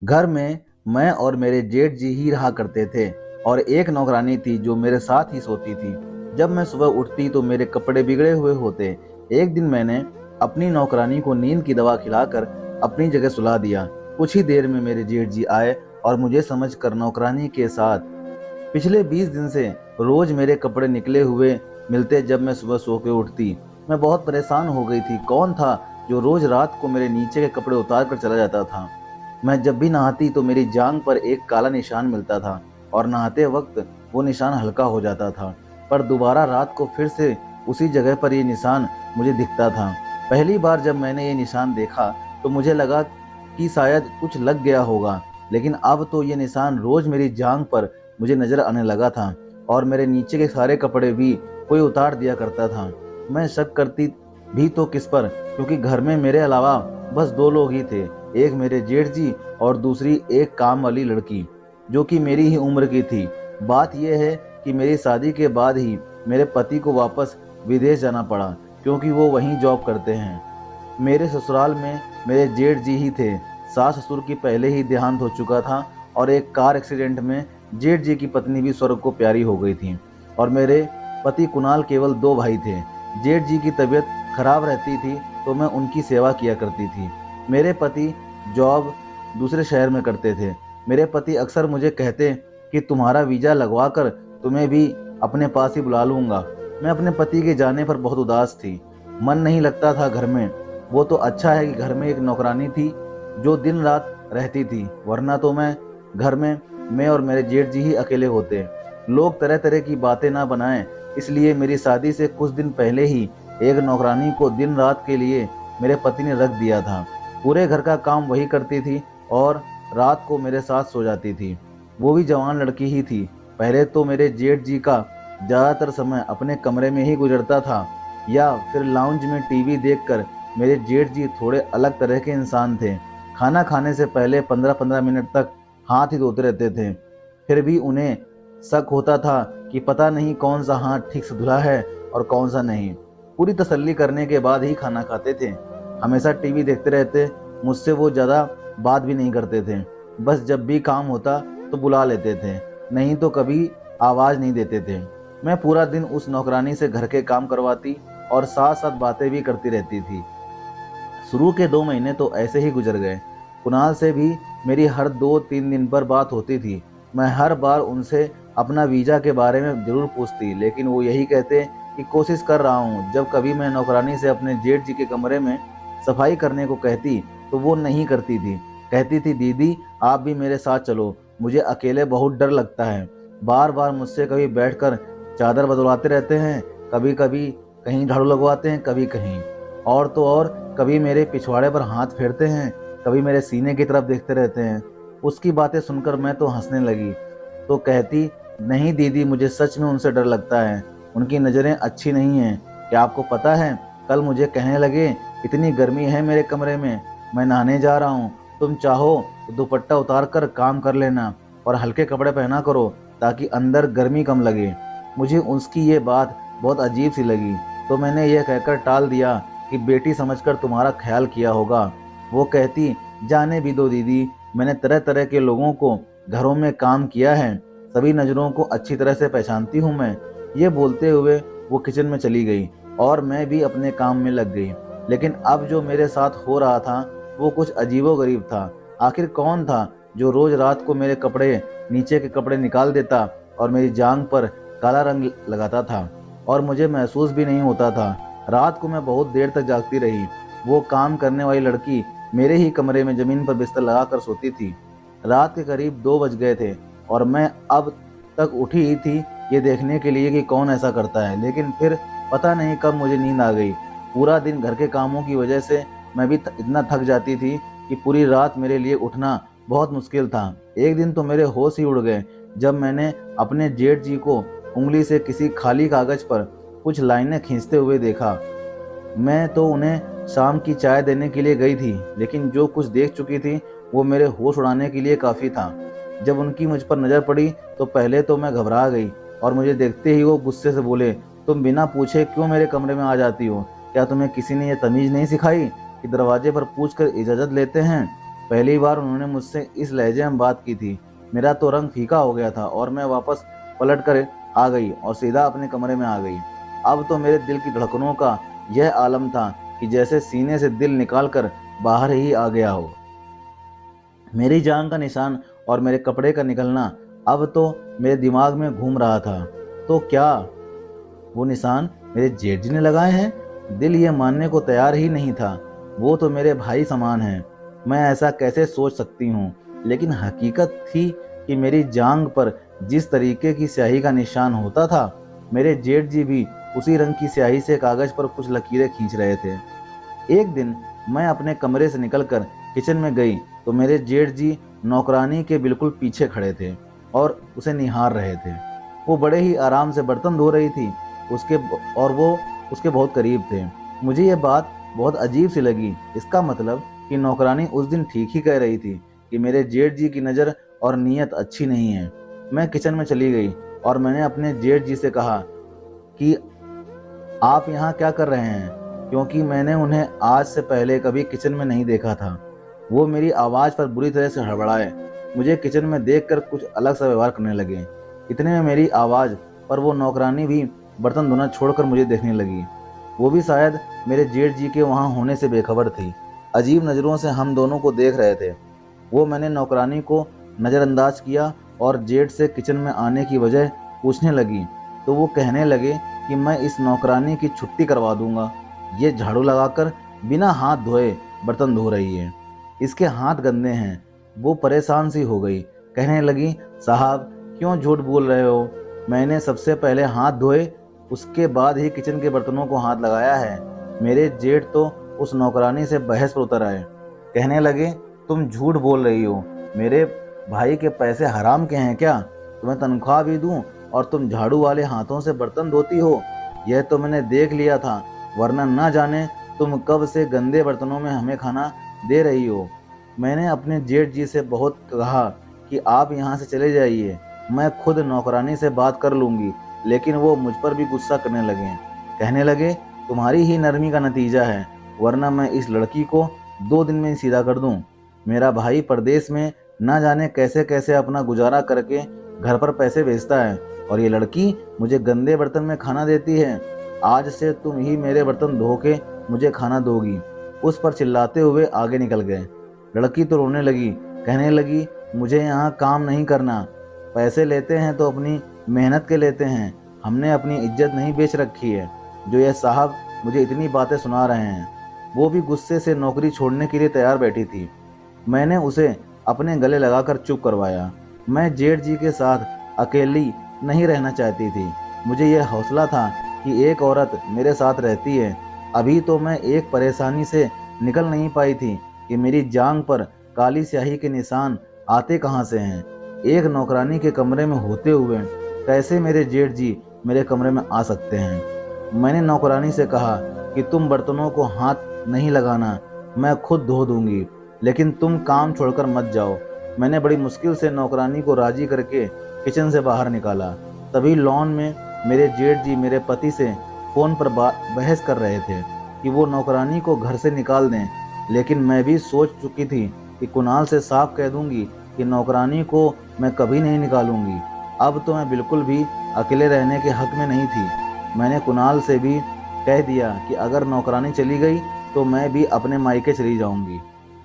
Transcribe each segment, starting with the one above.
घर में मैं और मेरे जेठ जी ही रहा करते थे और एक नौकरानी थी जो मेरे साथ ही सोती थी। जब मैं सुबह उठती तो मेरे कपड़े बिगड़े हुए होते। एक दिन मैंने अपनी नौकरानी को नींद की दवा खिलाकर अपनी जगह सुला दिया। कुछ ही देर में मेरे जेठ जी आए और मुझे समझकर नौकरानी के साथ पिछले 20 दिन से रोज मेरे कपड़े निकले हुए मिलते जब मैं सुबह सो के उठती। मैं बहुत परेशान हो गई थी। कौन था जो रोज रात को मेरे नीचे के कपड़े उतार कर चला जाता था? मैं जब भी नहाती तो मेरी जांघ पर एक काला निशान मिलता था और नहाते वक्त वो निशान हल्का हो जाता था। पर दोबारा रात को फिर से उसी जगह पर ये निशान मुझे दिखता था। पहली बार जब मैंने ये निशान देखा तो मुझे लगा कि शायद कुछ लग गया होगा, लेकिन अब तो ये निशान रोज मेरी जांघ पर मुझे नजर आने लगा था और मेरे नीचे के सारे कपड़े भी कोई उतार दिया करता था। मैं शक करती भी तो किस पर, क्योंकि घर में मेरे अलावा बस दो लोग ही थे। एक मेरे जेठ जी और दूसरी एक काम वाली लड़की जो कि मेरी ही उम्र की थी। बात यह है कि मेरी शादी के बाद ही मेरे पति को वापस विदेश जाना पड़ा, क्योंकि वो वहीं जॉब करते हैं। मेरे ससुराल में मेरे जेठ जी ही थे। सास ससुर की पहले ही देहांत हो चुका था और एक कार एक्सीडेंट में जेठ जी की पत्नी भी स्वर्ग को प्यारी हो गई थी। और मेरे पति कुणाल केवल दो भाई थे। जेठ जी की तबीयत खराब रहती थी तो मैं उनकी सेवा किया करती थी। मेरे पति जॉब दूसरे शहर में करते थे। मेरे पति अक्सर मुझे कहते कि तुम्हारा वीजा लगवा कर तुम्हें भी अपने पास ही बुला लूंगा। मैं अपने पति के जाने पर बहुत उदास थी। मन नहीं लगता था घर में। वो तो अच्छा है कि घर में एक नौकरानी थी जो दिन रात रहती थी, वरना तो घर में मैं और मेरे जेठ जी ही अकेले होते। लोग तरह तरह की बातें ना बनाएं, इसलिए मेरी शादी से कुछ दिन पहले ही एक नौकरानी को दिन रात के लिए मेरे पति ने रख दिया था। पूरे घर का काम वही करती थी और रात को मेरे साथ सो जाती थी। वो भी जवान लड़की ही थी। पहले तो मेरे जेठ जी का ज़्यादातर समय अपने कमरे में ही गुजरता था या फिर लाउंज में टीवी देखकर। मेरे जेठ जी थोड़े अलग तरह के इंसान थे। खाना खाने से पहले 15-15 मिनट तक हाथ ही धोते रहते थे। फिर भी उन्हें शक होता था कि पता नहीं कौन सा हाथ ठीक से धुला है और कौन सा नहीं। पूरी तसल्ली करने के बाद ही खाना खाते थे। हमेशा टीवी देखते रहते। मुझसे वो ज़्यादा बात भी नहीं करते थे। बस जब भी काम होता तो बुला लेते थे, नहीं तो कभी आवाज़ नहीं देते थे। मैं पूरा दिन उस नौकरानी से घर के काम करवाती और साथ साथ बातें भी करती रहती थी। शुरू के 2 महीने तो ऐसे ही गुजर गए। कुणाल से भी मेरी हर 2-3 दिन पर बात होती थी। मैं हर बार उनसे अपना वीज़ा के बारे में ज़रूर पूछती, लेकिन वो यही कहते कि कोशिश कर रहा हूँ। जब कभी मैं नौकरानी से अपने जेठ जी के कमरे में सफाई करने को कहती तो वो नहीं करती थी। कहती थी, दीदी आप भी मेरे साथ चलो, मुझे अकेले बहुत डर लगता है। बार बार मुझसे कभी बैठकर चादर बदलवाते रहते हैं, कभी कभी कहीं झाड़ू लगवाते हैं, कभी कहीं और तो और कभी मेरे पिछवाड़े पर हाथ फेरते हैं, कभी मेरे सीने की तरफ देखते रहते हैं। उसकी बातें सुनकर मैं तो हंसने लगी। तो कहती, नहीं दीदी मुझे सच में उनसे डर लगता है, उनकी नज़रें अच्छी नहीं हैं। क्या आपको पता है, कल मुझे कहने लगे, इतनी गर्मी है मेरे कमरे में, मैं नहाने जा रहा हूँ, तुम चाहो तो दुपट्टा उतार कर काम कर लेना और हल्के कपड़े पहना करो ताकि अंदर गर्मी कम लगे। मुझे उसकी ये बात बहुत अजीब सी लगी, तो मैंने यह कहकर टाल दिया कि बेटी समझकर तुम्हारा ख्याल किया होगा। वो कहती, जाने भी दो दीदी, मैंने तरह तरह के लोगों को घरों में काम किया है, सभी नज़रों को अच्छी तरह से पहचानती हूँ मैं। ये बोलते हुए वो किचन में चली गई और मैं भी अपने काम में लग गई। लेकिन अब जो मेरे साथ हो रहा था वो कुछ अजीबोगरीब था। आखिर कौन था जो रोज रात को मेरे कपड़े, नीचे के कपड़े निकाल देता और मेरी जांघ पर काला रंग लगाता था और मुझे महसूस भी नहीं होता था। रात को मैं बहुत देर तक जागती रही। वो काम करने वाली लड़की मेरे ही कमरे में जमीन पर बिस्तर लगाकर सोती थी। रात के करीब 2 बज गए थे और मैं अब तक उठी ही थी ये देखने के लिए कि कौन ऐसा करता है, लेकिन फिर पता नहीं कब मुझे नींद आ गई। पूरा दिन घर के कामों की वजह से मैं भी इतना थक जाती थी कि पूरी रात मेरे लिए उठना बहुत मुश्किल था। एक दिन तो मेरे होश ही उड़ गए जब मैंने अपने जेठ जी को उंगली से किसी खाली कागज पर कुछ लाइनें खींचते हुए देखा। मैं तो उन्हें शाम की चाय देने के लिए गई थी, लेकिन जो कुछ देख चुकी थी वो मेरे होश उड़ाने के लिए काफ़ी था। जब उनकी मुझ पर नज़र पड़ी तो पहले तो मैं घबरा गई और मुझे देखते ही वो गुस्से से बोले, तुम बिना पूछे क्यों मेरे कमरे में आ जाती हो? क्या तुम्हें किसी ने यह तमीज़ नहीं सिखाई कि दरवाजे पर पूछकर इजाज़त लेते हैं? पहली बार उन्होंने मुझसे इस लहजे में बात की थी। मेरा तो रंग फीका हो गया था और मैं वापस पलट कर आ गई और सीधा अपने कमरे में आ गई। अब तो मेरे दिल की धड़कनों का यह आलम था कि जैसे सीने से दिल निकाल कर बाहर ही आ गया हो। मेरी जान का निशान और मेरे कपड़े का निकलना अब तो मेरे दिमाग में घूम रहा था। तो क्या वो निशान मेरे जेठ जी ने लगाए हैं? दिल ये मानने को तैयार ही नहीं था। वो तो मेरे भाई समान हैं। मैं ऐसा कैसे सोच सकती हूँ? लेकिन हकीकत थी कि मेरी जांघ पर जिस तरीके की स्याही का निशान होता था, मेरे जेठ जी भी उसी रंग की स्याही से कागज पर कुछ लकीरें खींच रहे थे। एक दिन मैं अपने कमरे से निकलकर किचन में गई तो मेरे जेठ जी नौकरानी के बिल्कुल पीछे खड़े थे और उसे निहार रहे थे। वो बड़े ही आराम से बर्तन धो रही थी उसके और वो उसके बहुत करीब थे। मुझे ये बात बहुत अजीब सी लगी। इसका मतलब कि नौकरानी उस दिन ठीक ही कह रही थी कि मेरे जेठ जी की नज़र और नीयत अच्छी नहीं है। मैं किचन में चली गई और मैंने अपने जेठ जी से कहा कि आप यहाँ क्या कर रहे हैं, क्योंकि मैंने उन्हें आज से पहले कभी किचन में नहीं देखा था। वो मेरी आवाज़ पर बुरी तरह से हड़बड़ाए। मुझे किचन में देखकर कुछ अलग सा व्यवहार करने लगे। इतने में मेरी आवाज़ पर वो नौकरानी भी बर्तन धोना छोड़कर मुझे देखने लगी। वो भी शायद मेरे जेठ जी के वहाँ होने से बेखबर थी। अजीब नज़रों से हम दोनों को देख रहे थे। वो मैंने नौकरानी को नज़रअंदाज किया और जेठ से किचन में आने की वजह पूछने लगी तो वो कहने लगे कि मैं इस नौकरानी की छुट्टी करवा दूंगा। ये झाड़ू लगाकर बिना हाथ धोए बर्तन धो रही है, इसके हाथ गंदे हैं। वो परेशान सी हो गई, कहने लगी, साहब क्यों झूठ बोल रहे हो? मैंने सबसे पहले हाथ धोए, उसके बाद ही किचन के बर्तनों को हाथ लगाया है। मेरे जेठ तो उस नौकरानी से बहस पर उतर आए, कहने लगे, तुम झूठ बोल रही हो। मेरे भाई के पैसे हराम के हैं क्या? तुम्हें तनख्वाह भी दूं और तुम झाड़ू वाले हाथों से बर्तन धोती हो? यह तो मैंने देख लिया था, वरना ना जाने तुम कब से गंदे बर्तनों में हमें खाना दे रही हो। मैंने अपने जेठ जी से बहुत कहा कि आप यहाँ से चले जाइए, मैं खुद नौकरानी से बात कर लूँगी, लेकिन वो मुझ पर भी गुस्सा करने लगे। कहने लगे, तुम्हारी ही नरमी का नतीजा है, वरना मैं इस लड़की को 2 दिन में सीधा कर दूँ। मेरा भाई परदेश में ना जाने कैसे कैसे अपना गुजारा करके घर पर पैसे भेजता है और ये लड़की मुझे गंदे बर्तन में खाना देती है। आज से तुम ही मेरे बर्तन धो के मुझे खाना दोगी। उस पर चिल्लाते हुए आगे निकल गए। लड़की तो रोने लगी, कहने लगी, मुझे यहाँ काम नहीं करना। पैसे लेते हैं तो अपनी मेहनत के लेते हैं, हमने अपनी इज्जत नहीं बेच रखी है जो ये साहब मुझे इतनी बातें सुना रहे हैं। वो भी गुस्से से नौकरी छोड़ने के लिए तैयार बैठी थी। मैंने उसे अपने गले लगाकर चुप करवाया। मैं जेठ जी के साथ अकेली नहीं रहना चाहती थी। मुझे यह हौसला था कि एक औरत मेरे साथ रहती है। अभी तो मैं एक परेशानी से निकल नहीं पाई थी कि मेरी जांघ पर काली स्याही के निशान आते कहाँ से हैं। एक नौकरानी के कमरे में होते हुए कैसे मेरे जेठ जी मेरे कमरे में आ सकते हैं? मैंने नौकरानी से कहा कि तुम बर्तनों को हाथ नहीं लगाना, मैं खुद धो दूंगी, लेकिन तुम काम छोड़कर मत जाओ। मैंने बड़ी मुश्किल से नौकरानी को राजी करके किचन से बाहर निकाला। तभी लॉन में मेरे जेठ जी मेरे पति से फ़ोन पर बहस कर रहे थे कि वो नौकरानी को घर से निकाल दें, लेकिन मैं भी सोच चुकी थी कि कुणाल से साफ कह दूंगी कि नौकरानी को मैं कभी नहीं निकालूंगी। अब तो मैं बिल्कुल भी अकेले रहने के हक में नहीं थी। मैंने कुणाल से भी कह दिया कि अगर नौकरानी चली गई तो मैं भी अपने मायके चली जाऊंगी।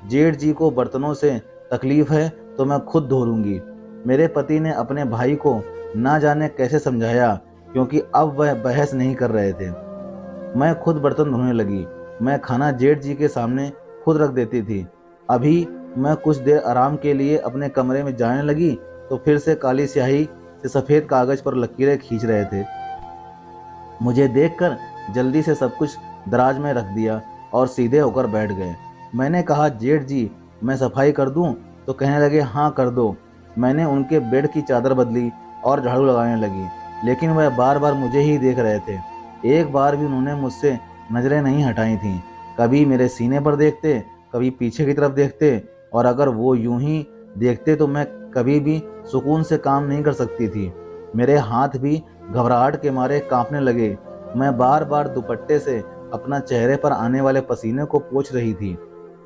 जेठ जी को बर्तनों से तकलीफ है तो मैं खुद धो लूंगी। मेरे पति ने अपने भाई को ना जाने कैसे समझाया, क्योंकि अब वह बहस नहीं कर रहे थे। मैं खुद बर्तन धोने लगी। मैं खाना जेठ जी के सामने खुद रख देती थी। अभी मैं कुछ देर आराम के लिए अपने कमरे में जाने लगी तो फिर से काली स्याही से सफ़ेद कागज पर लकीरें खींच रहे थे। मुझे देखकर जल्दी से सब कुछ दराज में रख दिया और सीधे होकर बैठ गए। मैंने कहा, जेठ जी मैं सफाई कर दूं? तो कहने लगे, हाँ कर दो। मैंने उनके बेड की चादर बदली और झाड़ू लगाने लगी, लेकिन वह बार बार मुझे ही देख रहे थे। एक बार भी उन्होंने मुझसे नज़रें नहीं हटाई थीं। कभी मेरे सीने पर देखते, कभी पीछे की तरफ देखते, और अगर वो यूं ही देखते तो मैं कभी भी सुकून से काम नहीं कर सकती थी। मेरे हाथ भी घबराहट के मारे कांपने लगे। मैं बार बार दुपट्टे से अपना चेहरे पर आने वाले पसीने को पोंछ रही थी।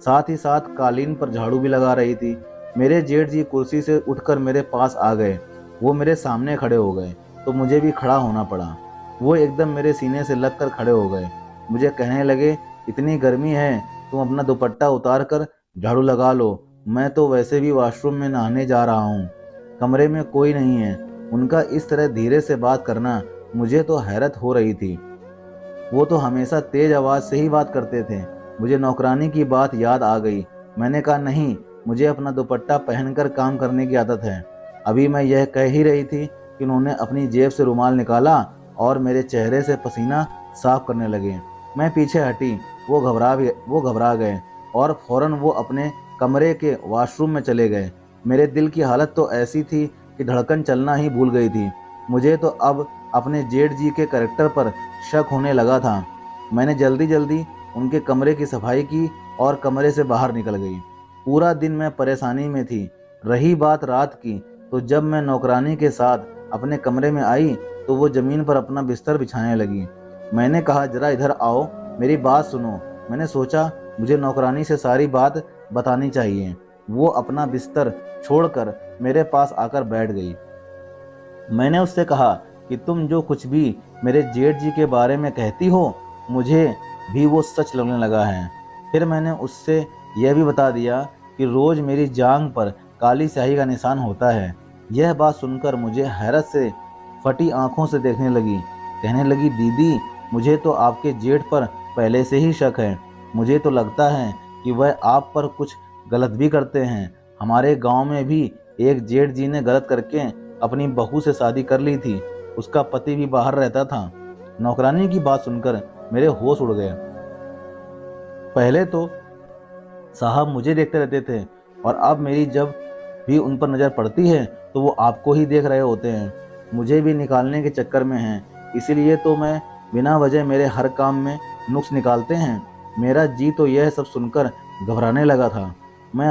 साथ ही साथ कालीन पर झाड़ू भी लगा रही थी। मेरे जेठ जी कुर्सी से उठकर मेरे पास आ गए। वो मेरे सामने खड़े हो गए तो मुझे भी खड़ा होना पड़ा। वो एकदम मेरे सीने से लगकर खड़े हो गए। मुझे कहने लगे, इतनी गर्मी है, तुम अपना दुपट्टा उतार कर झाड़ू लगा लो, मैं तो वैसे भी वॉशरूम में नहाने जा रहा हूँ, कमरे में कोई नहीं है। उनका इस तरह धीरे से बात करना मुझे तो हैरत हो रही थी। वो तो हमेशा तेज आवाज से ही बात करते थे। मुझे नौकरानी की बात याद आ गई। मैंने कहा, नहीं, मुझे अपना दुपट्टा पहनकर काम करने की आदत है। अभी मैं यह कह ही रही थी कि उन्होंने अपनी जेब से रुमाल निकाला और मेरे चेहरे से पसीना साफ करने लगे। मैं पीछे हटी। वो घबरा गए और फौरन वो अपने कमरे के वॉशरूम में चले गए। मेरे दिल की हालत तो ऐसी थी कि धड़कन चलना ही भूल गई थी। मुझे तो अब अपने जेठ जी के कैरेक्टर पर शक होने लगा था। मैंने जल्दी जल्दी उनके कमरे की सफाई की और कमरे से बाहर निकल गई। पूरा दिन मैं परेशानी में थी। रही बात रात की, तो जब मैं नौकरानी के साथ अपने कमरे में आई तो वो जमीन पर अपना बिस्तर बिछाने लगी। मैंने कहा, जरा इधर आओ, मेरी बात सुनो। मैंने सोचा मुझे नौकरानी से सारी बात बतानी चाहिए। वो अपना बिस्तर छोड़कर मेरे पास आकर बैठ गई। मैंने उससे कहा कि तुम जो कुछ भी मेरे जेठ जी के बारे में कहती हो, मुझे भी वो सच लगने लगा है। फिर मैंने उससे यह भी बता दिया कि रोज मेरी जांघ पर काली स्याही का निशान होता है। यह बात सुनकर मुझे हैरत से फटी आंखों से देखने लगी। कहने लगी, दीदी, मुझे तो आपके जेठ पर पहले से ही शक है। मुझे तो लगता है कि वह आप पर कुछ गलत भी करते हैं। हमारे गांव में भी एक जेठ जी ने गलत करके अपनी बहू से शादी कर ली थी। उसका पति भी बाहर रहता था। नौकरानी की बात सुनकर मेरे होश उड़ गए। पहले तो साहब मुझे देखते रहते थे और अब मेरी जब भी उन पर नज़र पड़ती है तो वो आपको ही देख रहे होते हैं। मुझे भी निकालने के चक्कर में हैं, इसीलिए तो मैं बिना वजह मेरे हर काम में नुक्स निकालते हैं। मेरा जी तो यह सब सुनकर घबराने लगा था। मैं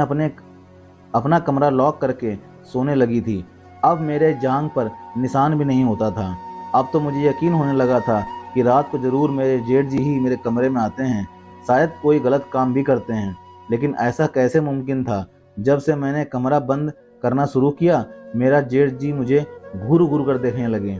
अपना कमरा लॉक करके सोने लगी थी। अब मेरे जांघ पर निशान भी नहीं होता था। अब तो मुझे यकीन होने लगा था कि रात को जरूर मेरे जेठ जी ही मेरे कमरे में आते हैं, शायद कोई गलत काम भी करते हैं। लेकिन ऐसा कैसे मुमकिन था? जब से मैंने कमरा बंद करना शुरू किया, मेरा जेठ जी मुझे घूर घूर कर देखने लगे,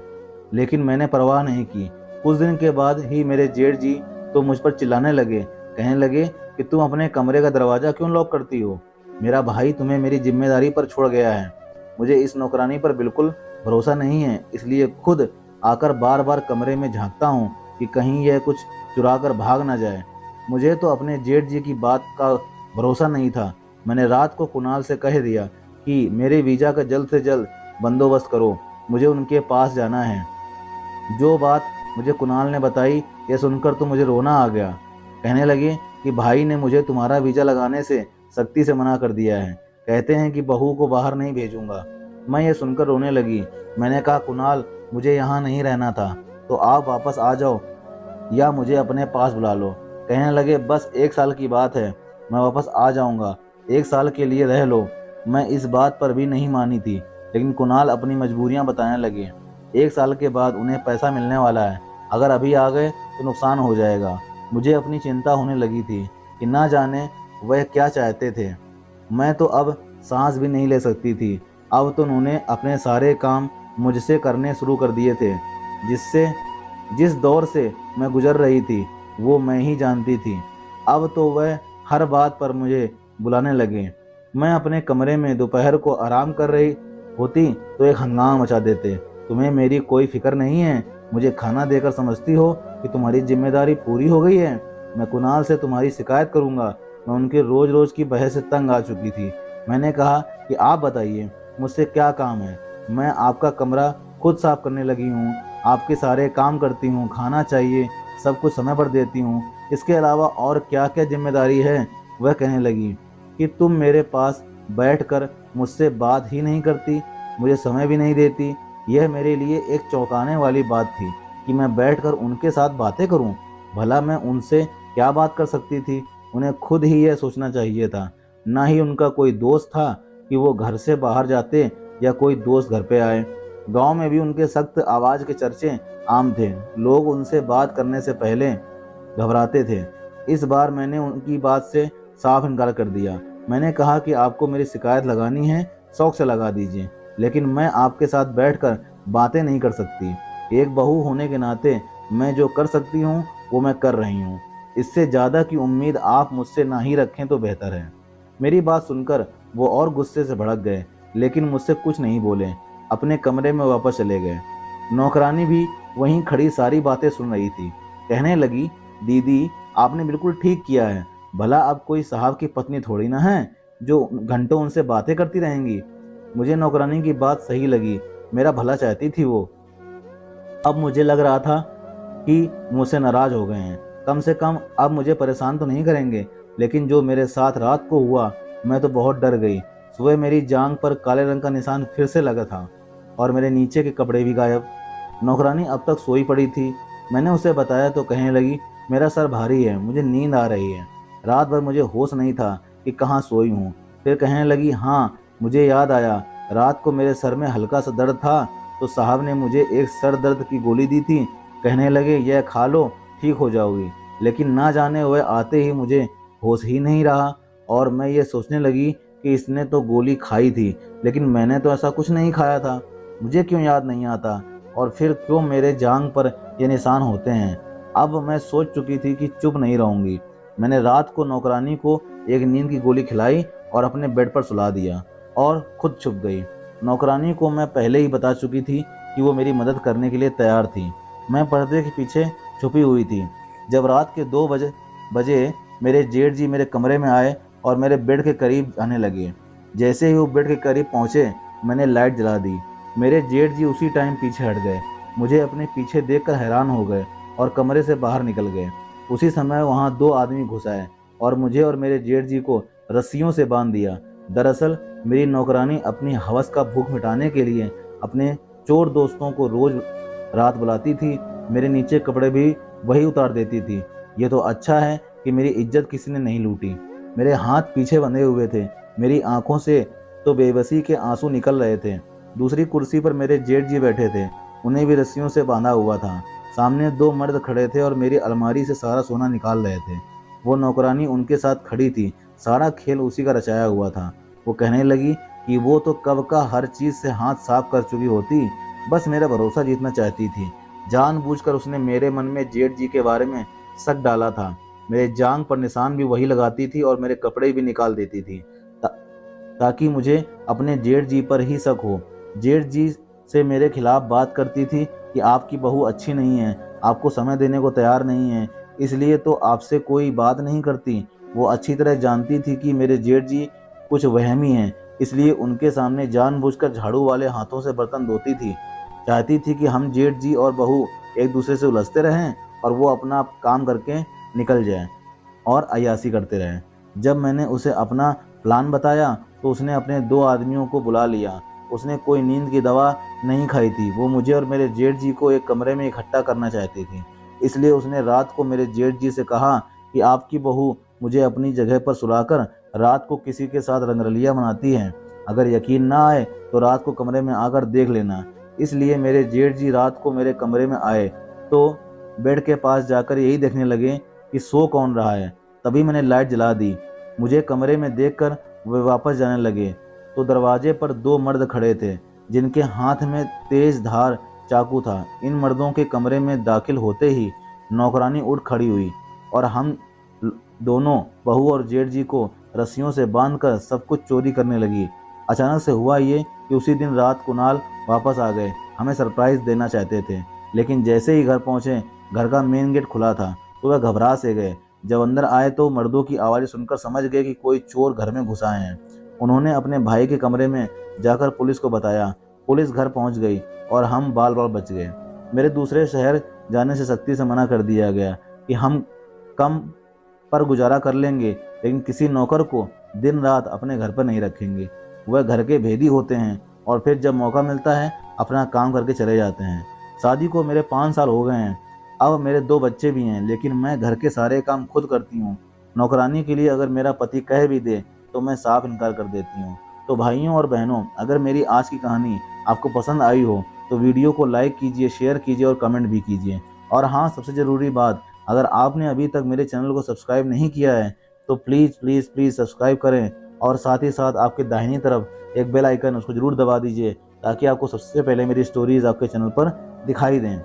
लेकिन मैंने परवाह नहीं की। कुछ दिन के बाद ही मेरे जेठ जी तो मुझ पर चिल्लाने लगे। कहने लगे कि तुम अपने कमरे का दरवाज़ा क्यों लॉक करती हो? मेरा भाई तुम्हें मेरी जिम्मेदारी पर छोड़ गया है। मुझे इस नौकरानी पर बिल्कुल भरोसा नहीं है, इसलिए खुद आकर बार बार कमरे में झांकता हूँ कि कहीं यह कुछ चुरा कर भाग ना जाए। मुझे तो अपने जेठ जी की बात का भरोसा नहीं था। मैंने रात को कुणाल से कह दिया कि मेरे वीज़ा का जल्द से जल्द बंदोबस्त करो, मुझे उनके पास जाना है। जो बात मुझे कुणाल ने बताई, यह सुनकर तो मुझे रोना आ गया। कहने लगे कि भाई ने मुझे तुम्हारा वीज़ा लगाने से सख्ती से मना कर दिया है। कहते हैं कि बहू को बाहर नहीं भेजूंगा। मैं ये सुनकर रोने लगी। मैंने कहा, कुणाल, मुझे यहाँ नहीं रहना था, तो आप वापस आ जाओ या मुझे अपने पास बुला लो। कहने लगे, बस 1 साल की बात है, मैं वापस आ जाऊंगा, 1 साल के लिए रह लो। मैं इस बात पर भी नहीं मानी थी, लेकिन कुणाल अपनी मजबूरियां बताने लगे। 1 साल के बाद उन्हें पैसा मिलने वाला है, अगर अभी आ गए तो नुकसान हो जाएगा। मुझे अपनी चिंता होने लगी थी कि ना जाने वह क्या चाहते थे। मैं तो अब सांस भी नहीं ले सकती थी। अब तो उन्होंने अपने सारे काम मुझसे करने शुरू कर दिए थे। जिससे जिस दौर से मैं गुजर रही थी वो मैं ही जानती थी। अब तो वह हर बात पर मुझे बुलाने लगे। मैं अपने कमरे में दोपहर को आराम कर रही होती तो एक हंगामा मचा देते। तुम्हें मेरी कोई फिक्र नहीं है? मुझे खाना देकर समझती हो कि तुम्हारी जिम्मेदारी पूरी हो गई है? मैं कुणाल से तुम्हारी शिकायत करूंगा। मैं उनके रोज रोज की बहस से तंग आ चुकी थी। मैंने कहा कि आप बताइए, मुझसे क्या काम है? मैं आपका कमरा खुद साफ करने लगी हूँ, आपके सारे काम करती हूँ, खाना चाहिए सब कुछ समय पर देती हूँ, इसके अलावा और क्या क्या जिम्मेदारी है? वह कहने लगी कि तुम मेरे पास बैठकर मुझसे बात ही नहीं करती, मुझे समय भी नहीं देती। यह मेरे लिए एक चौंकाने वाली बात थी कि मैं बैठकर उनके साथ बातें करूं। भला मैं उनसे क्या बात कर सकती थी? उन्हें खुद ही यह सोचना चाहिए था। ना ही उनका कोई दोस्त था कि वो घर से बाहर जाते या कोई दोस्त घर पे आए। गांव में भी उनके सख्त आवाज के चर्चे आम थे। लोग उनसे बात करने से पहले घबराते थे। इस बार मैंने उनकी बात से साफ इनकार कर दिया। मैंने कहा कि आपको मेरी शिकायत लगानी है, शौक से लगा दीजिए, लेकिन मैं आपके साथ बैठकर बातें नहीं कर सकती। एक बहू होने के नाते मैं जो कर सकती हूँ वो मैं कर रही हूँ। इससे ज़्यादा की उम्मीद आप मुझसे ना ही रखें तो बेहतर है। मेरी बात सुनकर वो और गुस्से से भड़क गए, लेकिन मुझसे कुछ नहीं बोले, अपने कमरे में वापस चले गए। नौकरानी भी वहीं खड़ी सारी बातें सुन रही थी। कहने लगी, दीदी आपने बिल्कुल ठीक किया है। भला अब कोई साहब की पत्नी थोड़ी ना है जो घंटों उनसे बातें करती रहेंगी। मुझे नौकरानी की बात सही लगी, मेरा भला चाहती थी वो। अब मुझे लग रहा था कि मुझसे नाराज हो गए हैं। कम से कम अब मुझे परेशान तो नहीं करेंगे। लेकिन जो मेरे साथ रात को हुआ, मैं तो बहुत डर गई। सुबह मेरी जांघ पर काले रंग का निशान फिर से लगा था और मेरे नीचे के कपड़े भी गायब। नौकरानी अब तक सोई पड़ी थी। मैंने उसे बताया तो कहने लगी, मेरा सर भारी है, मुझे नींद आ रही है। रात भर मुझे होश नहीं था कि कहाँ सोई हूँ। फिर कहने लगी, हाँ मुझे याद आया, रात को मेरे सर में हल्का सा दर्द था तो साहब ने मुझे एक सर दर्द की गोली दी थी। कहने लगे, यह खा लो, ठीक हो जाओगी। लेकिन ना जाने हुए आते ही मुझे होश ही नहीं रहा और मैं ये सोचने लगी कि इसने तो गोली खाई थी, लेकिन मैंने तो ऐसा कुछ नहीं खाया था। मुझे क्यों याद नहीं आता और फिर क्यों मेरे जांघ पर ये निशान होते हैं। अब मैं सोच चुकी थी कि चुप नहीं रहूंगी। मैंने रात को नौकरानी को एक नींद की गोली खिलाई और अपने बेड पर सुला दिया और खुद छुप गई। नौकरानी को मैं पहले ही बता चुकी थी कि वो मेरी मदद करने के लिए तैयार थी। मैं पर्दे के पीछे छुपी हुई थी। जब रात के 2 बजे मेरे जेठ जी मेरे कमरे में आए और मेरे बेड के करीब आने लगे। जैसे ही वो बेड के करीब पहुंचे, मैंने लाइट जला दी। मेरे जेठ जी उसी टाइम पीछे हट गए, मुझे अपने पीछे देखकर हैरान हो गए और कमरे से बाहर निकल गए। उसी समय वहां 2 आदमी घुस आए और मुझे और मेरे जेठ जी को रस्सियों से बांध दिया। दरअसल मेरी नौकरानी अपनी हवस का भूख मिटाने के लिए अपने चोर दोस्तों को रोज रात बुलाती थी। मेरे नीचे कपड़े भी वही उतार देती थी। ये तो अच्छा है कि मेरी इज्जत किसी ने नहीं लूटी। मेरे हाथ पीछे बंधे हुए थे, मेरी आंखों से तो बेबसी के आंसू निकल रहे थे। दूसरी कुर्सी पर मेरे जेठ जी बैठे थे, उन्हें भी रस्सियों से बांधा हुआ था। सामने 2 मर्द खड़े थे और मेरी अलमारी से सारा सोना निकाल रहे थे। वो नौकरानी उनके साथ खड़ी थी, सारा खेल उसी का रचाया हुआ था। वो कहने लगी कि वो तो कब का हर चीज से हाथ साफ कर चुकी होती, बस मेरा भरोसा जीतना चाहती थी। जानबूझकर उसने मेरे मन में जेठ जी के बारे में शक डाला था। मेरे जांग पर निशान भी वही लगाती थी और मेरे कपड़े भी निकाल देती थी ता, ताकि मुझे अपने जेठ जी पर ही शक हो। जेठ जी से मेरे खिलाफ बात करती थी कि आपकी बहू अच्छी नहीं है, आपको समय देने को तैयार नहीं है, इसलिए तो आपसे कोई बात नहीं करती। वो अच्छी तरह जानती थी कि मेरे जेठ जी कुछ वहमी हैं, इसलिए उनके सामने जानबूझकर झाड़ू वाले हाथों से बर्तन धोती थी। चाहती थी कि हम जेठ जी और बहू एक दूसरे से उलझते रहें और वो अपना काम करके निकल जाए और अय्याशी करते रहें। जब मैंने उसे अपना प्लान बताया तो उसने अपने 2 आदमियों को बुला लिया। उसने कोई नींद की दवा नहीं खाई थी, वो मुझे और मेरे जेठ जी को एक कमरे में इकट्ठा करना चाहती थी। इसलिए उसने रात को मेरे जेठ जी से कहा कि आपकी बहू मुझे अपनी जगह पर सुलाकर रात को किसी के साथ रंगरलिया मनाती है। अगर यकीन ना आए तो रात को कमरे में आकर देख लेना। इसलिए मेरे जेठ जी रात को मेरे कमरे में आए तो बेड के पास जाकर यही देखने लगे कि सो कौन रहा है। तभी मैंने लाइट जला दी। मुझे कमरे में देखकर वे वापस जाने लगे तो दरवाजे पर 2 मर्द खड़े थे, जिनके हाथ में तेज धार चाकू था। इन मर्दों के कमरे में दाखिल होते ही नौकरानी उठ खड़ी हुई और हम दोनों बहू और जेठ जी को रस्सियों से बांधकर सब कुछ चोरी करने लगी। अचानक से हुआ ये कि उसी दिन रात कुणाल वापस आ गए, हमें सरप्राइज देना चाहते थे। लेकिन जैसे ही घर पहुंचे, घर का मेन गेट खुला था तो वह घबरा से गए। जब अंदर आए तो मर्दों की आवाज़ें सुनकर समझ गए कि कोई चोर घर में घुस आए हैं। उन्होंने अपने भाई के कमरे में जाकर पुलिस को बताया। पुलिस घर पहुंच गई और हम बाल बाल बच गए। मेरे दूसरे शहर जाने से सख्ती से मना कर दिया गया कि हम कम पर गुजारा कर लेंगे, लेकिन किसी नौकर को दिन रात अपने घर पर नहीं रखेंगे। वह घर के भेदी होते हैं और फिर जब मौका मिलता है अपना काम करके चले जाते हैं। शादी को मेरे 5 साल हो गए हैं। अब मेरे 2 बच्चे भी हैं, लेकिन मैं घर के सारे काम खुद करती हूँ। नौकरानी के लिए अगर मेरा पति कह भी दे तो मैं साफ इनकार कर देती हूँ। तो भाइयों और बहनों, अगर मेरी आज की कहानी आपको पसंद आई हो तो वीडियो को लाइक कीजिए, शेयर कीजिए और कमेंट भी कीजिए। और हाँ, सबसे ज़रूरी बात, अगर आपने अभी तक मेरे चैनल को सब्सक्राइब नहीं किया है तो प्लीज़ प्लीज़ प्लीज़ सब्सक्राइब करें और साथ ही साथ आपके दाहिनी तरफ एक बेल आइकन उसको ज़रूर दबा दीजिए ताकि आपको सबसे पहले मेरी स्टोरीज़ आपके चैनल पर दिखाई दें।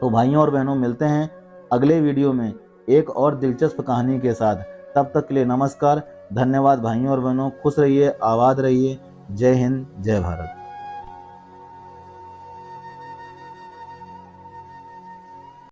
तो भाइयों और बहनों, मिलते हैं अगले वीडियो में एक और दिलचस्प कहानी के साथ। तब तक के लिए नमस्कार, धन्यवाद भाइयों और बहनों, खुश रहिए, आबाद रहिए। जय हिंद, जय भारत।